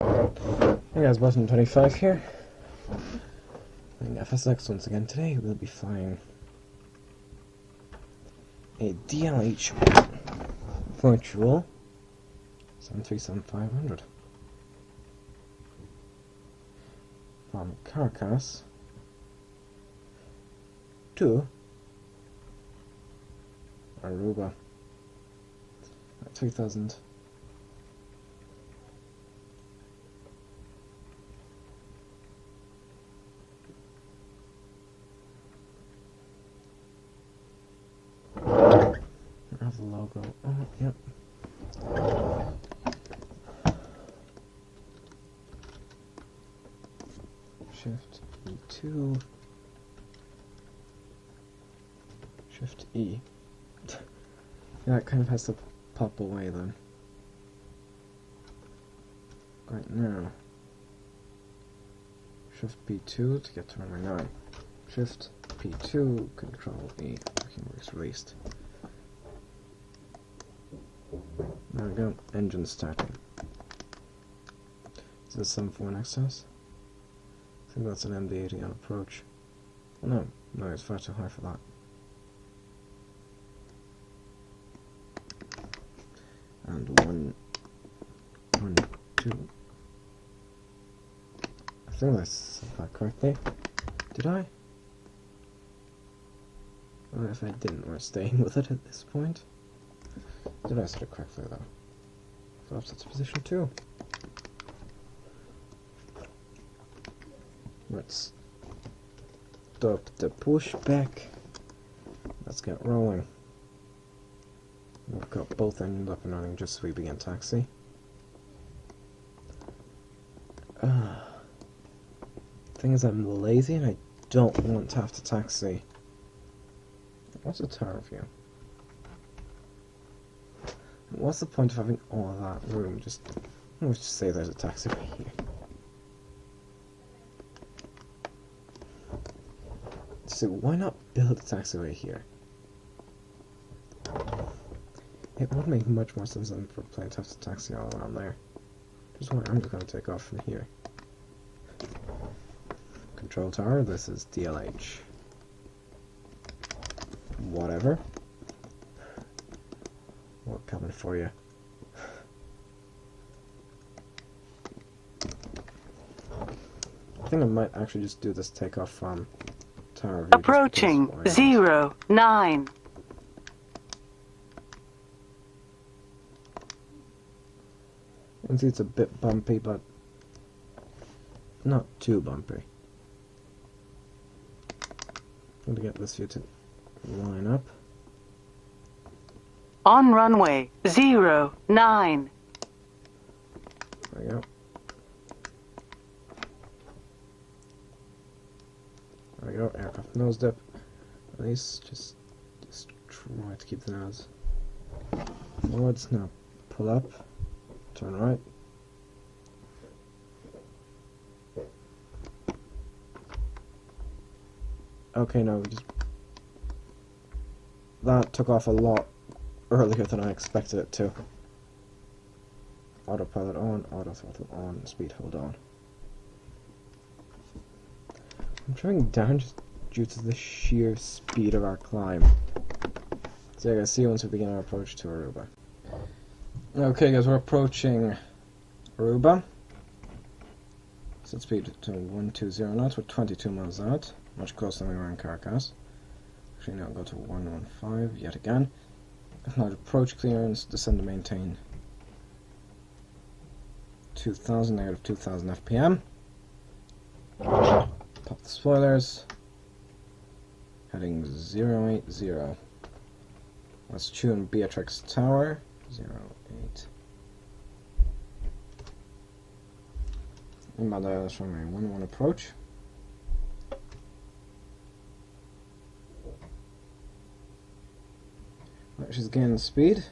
Hey guys, Button 25 here. Playing FSX once again. Today we'll be flying a DLH virtual 737-500 from Caracas to Aruba at 3000. Have the logo. Oh, yep. Shift E2. Shift E. Yeah, it kind of has to pop away then. Right now. Shift P2 to get to runway 9. Shift P2, Control E. Works released. There we go, engine starting. Is this 74 next to us? I think that's an MD-80 on approach. Oh no, it's far too high for that. And one, two. I think that's said that correctly. Did I? I don't know if I didn't, we're staying with it at this point. Did I set it correctly though? Flaps to position 2. Let's stop the pushback. Let's get rolling. We've got both engines up and running just so we begin taxi. Thing is, I'm lazy and I don't want to have to taxi. What's the tower view? What's the point of having all of that room? Let's just say there's a taxiway here. So why not build a taxiway here? It would make much more sense than for a plane to have to taxi all around there. Which is why I'm just going to take off from here. Control tower, this is DLH. Whatever. We're coming for you. I think I might actually just do this takeoff from tower view. Approaching 09. You can see it's a bit bumpy, but not too bumpy. I'm going to get this view to line up. On runway 09. There we go. There we go, aircraft nose dip. At least just try to keep the nose forwards. Now pull up, turn right. Okay, no, that took off a lot earlier than I expected it to. Autopilot on, auto throttle on, speed hold on. I'm driving down just due to the sheer speed of our climb. So yeah guys, see you once we begin our approach to Aruba. Okay guys, we're approaching Aruba. Set speed to 120 knots, we're 22 miles out. Much closer than we were in Caracas. Actually now go to 115 yet again. Acknowledge approach clearance, descend to maintain 2000, negative 2000 FPM. Pop the spoilers. Heading 080. Let's tune Beatrix Tower. 08. Inbound dials from a 1-1 approach. She's gaining speed.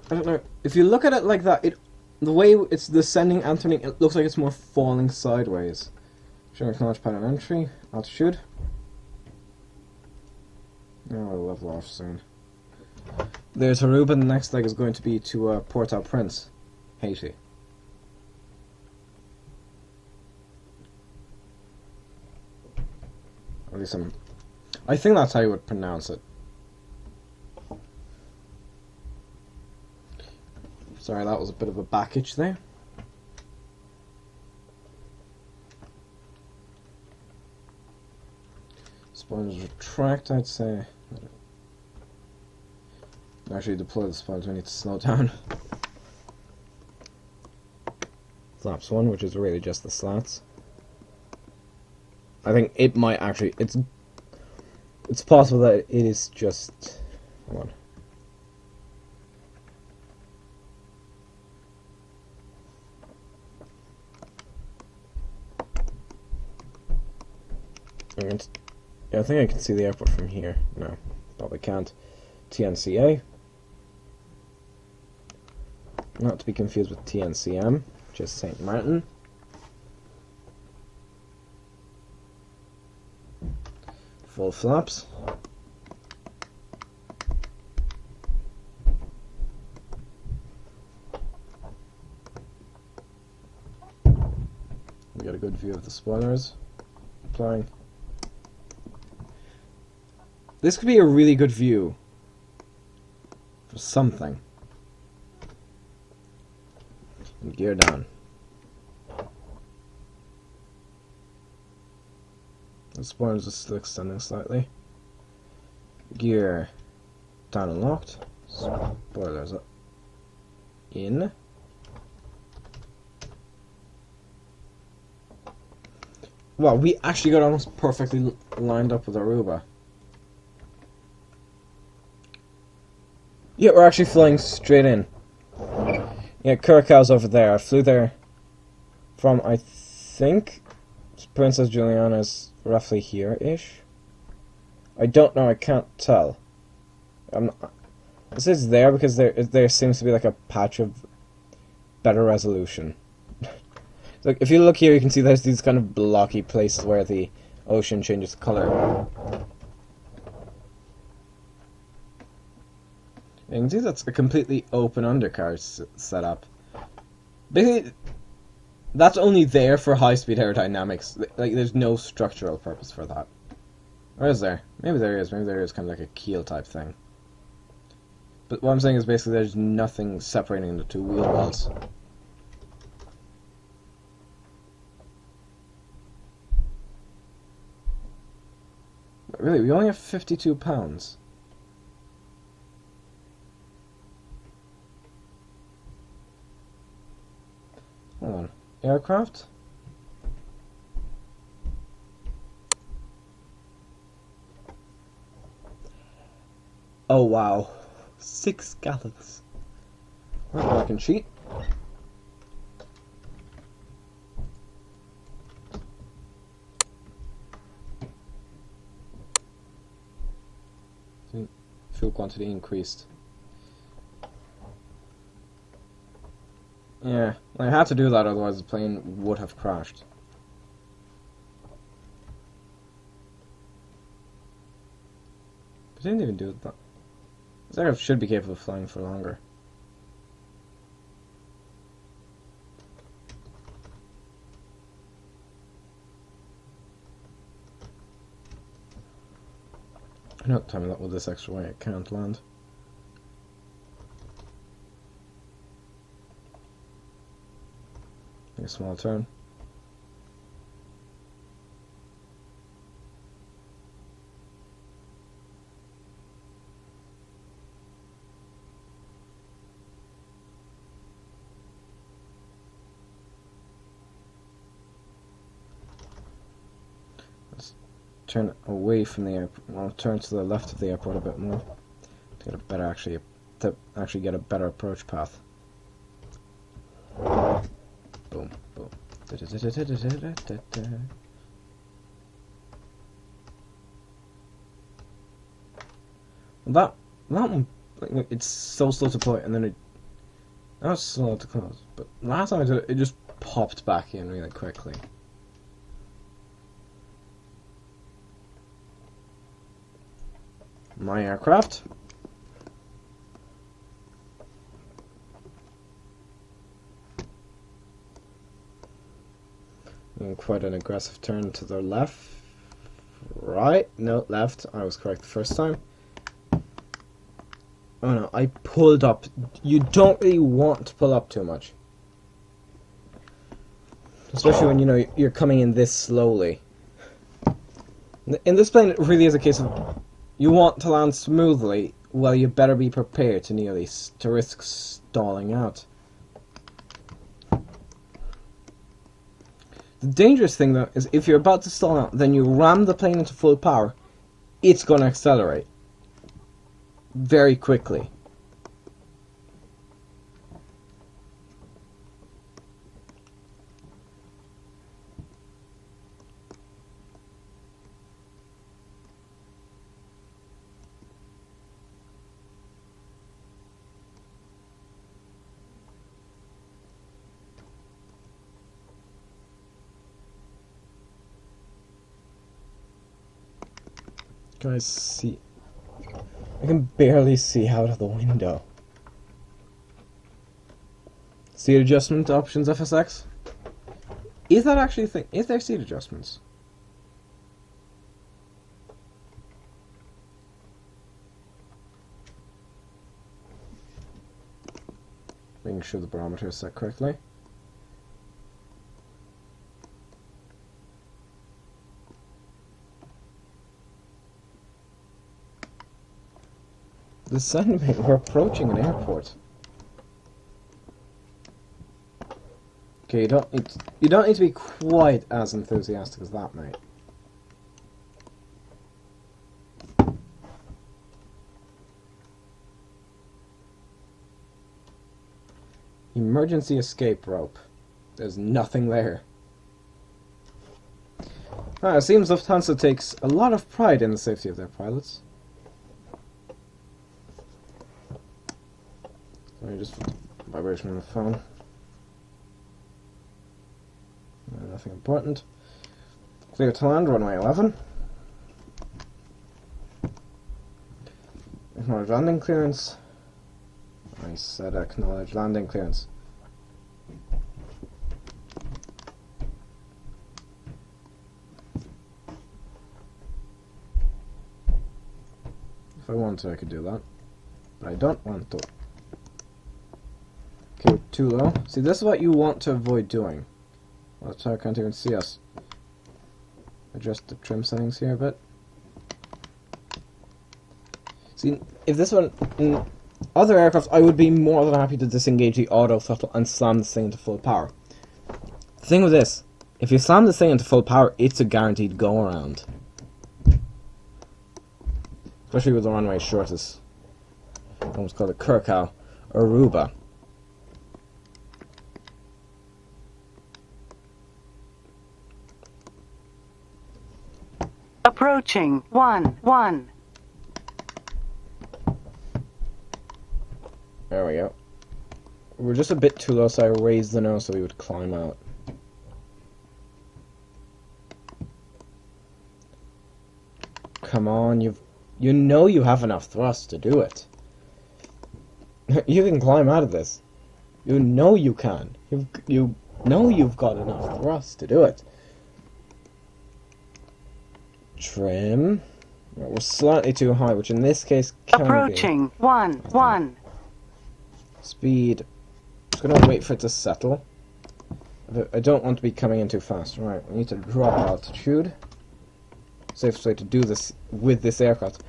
I don't know. If you look at it like that, the way it's descending and turning, it looks like it's more falling sideways. Should acknowledge pattern entry, altitude. Oh, I'll level off soon. there's Aruba, and the next leg is going to be to Port-au-Prince, Haiti. At least I think that's how you would pronounce it. Sorry, that was a bit of a back itch there. Spoilers retract, I'd say. Actually, deploy the spoilers, we need to slow down. Flaps 1, which is really just the slats. I think it might actually... It's possible that it is just... Hold on. Yeah, I think I can see the airport from here. No, probably can't. TNCA. Not to be confused with TNCM, which is St. Martin. Full flaps. We got a good view of the spoilers. Applying. This could be a really good view for something. And gear down. The spoilers are still extending slightly. Gear down and locked. Spoilers up. In. Wow, we actually got almost perfectly lined up with Aruba. Yeah, we're actually flying straight in. Yeah, Caracas over there. I flew there from, I think, Princess Juliana's roughly here-ish. I don't know, I can't tell. This is there because there seems to be like a patch of better resolution. So if you look here, you can see there's these kind of blocky places where the ocean changes color. You can see that's a completely open undercar setup. Basically, that's only there for high-speed aerodynamics. Like, there's no structural purpose for that. Or is there? Maybe there is. Maybe there is kind of like a keel type thing. But what I'm saying is basically there's nothing separating the two wheel wells. But really, we only have 52 pounds. Hold on. Aircraft? Oh wow. 6 gallons. Where's the fucking sheet? Fuel quantity increased. Yeah, I had to do that, otherwise the plane would have crashed. But I didn't even do it that. This aircraft should be capable of flying for longer. No, tell me that with this extra weight it can't land. Make a small turn. Let's turn away from the airport. I'll turn to the left of the airport a bit more to get a better get a better approach path. Boom, boom. That one, like, it's so slow to deploy, and then it. Now it's slow to close, but last time I did it, it just popped back in really quickly. My aircraft. And quite an aggressive turn to the left. Right? No, left. I was correct the first time. Oh no, I pulled up. You don't really want to pull up too much. Especially when, you know, you're coming in this slowly. In this plane, it really is a case of you want to land smoothly, well, you better be prepared to risk stalling out. The dangerous thing, though, is if you're about to stall out, then you ram the plane into full power, it's going to accelerate very quickly. Can I see? I can barely see out of the window. Seat adjustment options, FSX? Is that actually a thing? Is there seat adjustments? Making sure the barometer is set correctly. The sound mate, we're approaching an airport. Okay, you don't need to be quite as enthusiastic as that, mate. Emergency escape rope. There's nothing there. It seems Lufthansa takes a lot of pride in the safety of their pilots. Sorry, just vibration on the phone. Nothing important. Clear to land, runway 11. Acknowledge landing clearance. I said acknowledge landing clearance. If I want to, I could do that. But I don't want to. Okay, too low. See, this is what you want to avoid doing. Well, the tower can't even see us. Adjust the trim settings here a bit. See, if this one... In other aircraft, I would be more than happy to disengage the auto throttle and slam this thing into full power. The thing with this, if you slam this thing into full power, it's a guaranteed go-around. Especially with the runway shortest. Almost called a Caracas, Aruba. Approaching 1-1. There we go. We're just a bit too low, so I raised the nose so we would climb out. Come on, you know you have enough thrust to do it. You can climb out of this. You know you can. You know you've got enough thrust to do it. Trim. We're slightly too high, which in this case can Approaching be. 1-1. Speed. Just gonna wait for it to settle. I don't want to be coming in too fast. Right, we need to drop altitude. Safest way to do this with this aircraft.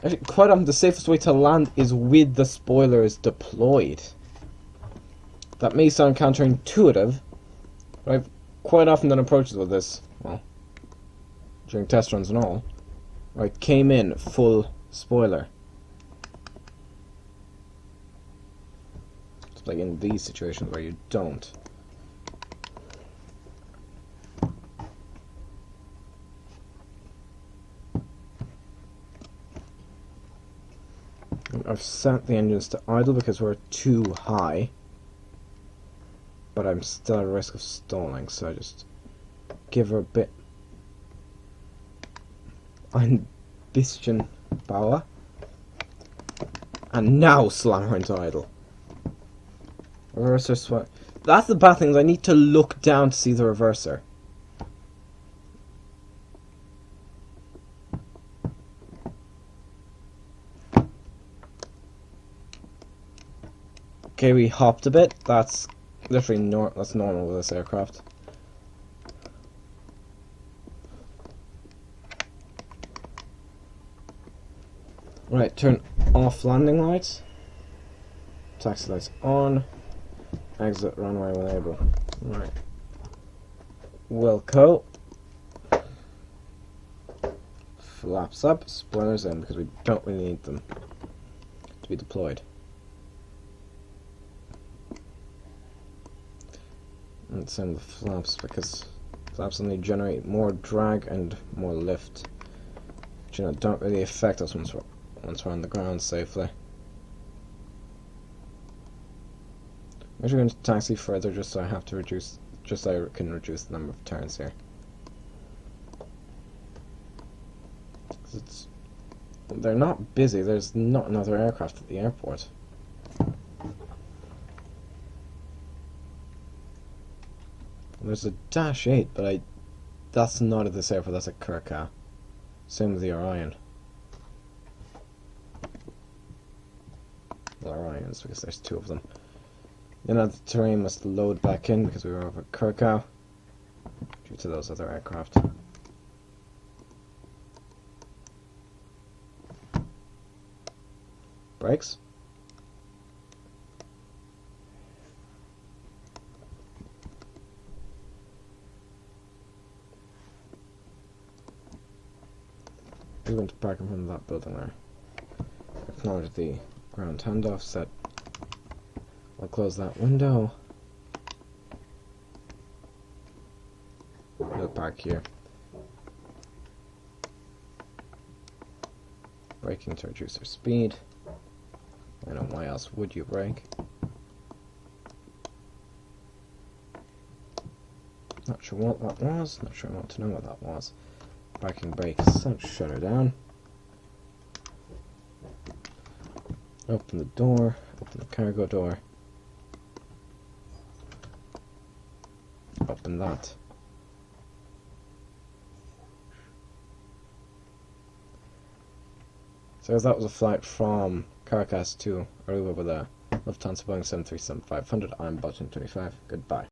Actually, quite often the safest way to land is with the spoilers deployed. That may sound counterintuitive, but I've quite often done approaches with this. Well, during test runs and all. Where I came in full spoiler. It's like in these situations where you don't. I've set the engines to idle because we're too high, but I'm still at risk of stalling, so I just give her a bit ein bisschen power, and now slam her into idle. Reverser swap. That's the bad thing, is I need to look down to see the reverser. Okay, we hopped a bit. That's literally that's normal with this aircraft. Right, turn off landing lights. Taxi lights on. Exit runway when able. Right. Wilco. Flaps up, spoilers in, because we don't really need them to be deployed. And same with the flaps, because flaps only generate more drag and more lift, which, you know, don't really affect us once we're on the ground safely. I'm actually going to taxi further just so I have to reduce, just so I can reduce the number of turns here. They're not busy. There's not another aircraft at the airport. There's a Dash 8, but that's not at this airport. That's at Caracas. Same with the Orion. The Orions, because there's two of them. You know, the terrain must load back in because we were over Caracas due to those other aircraft. Brakes. We're going to park in front of that building there. Acknowledge the ground handoff set. I'll close that window. We'll park here. Braking to reduce our speed. I don't know, why else would you brake? Not sure what that was. Not sure I want to know what that was. Parking brake. So shut her down. Open the door. Open the cargo door. Open that. So that was a flight from Caracas to Aruba with a Lufthansa Boeing 737-500. I'm Button 25. Goodbye.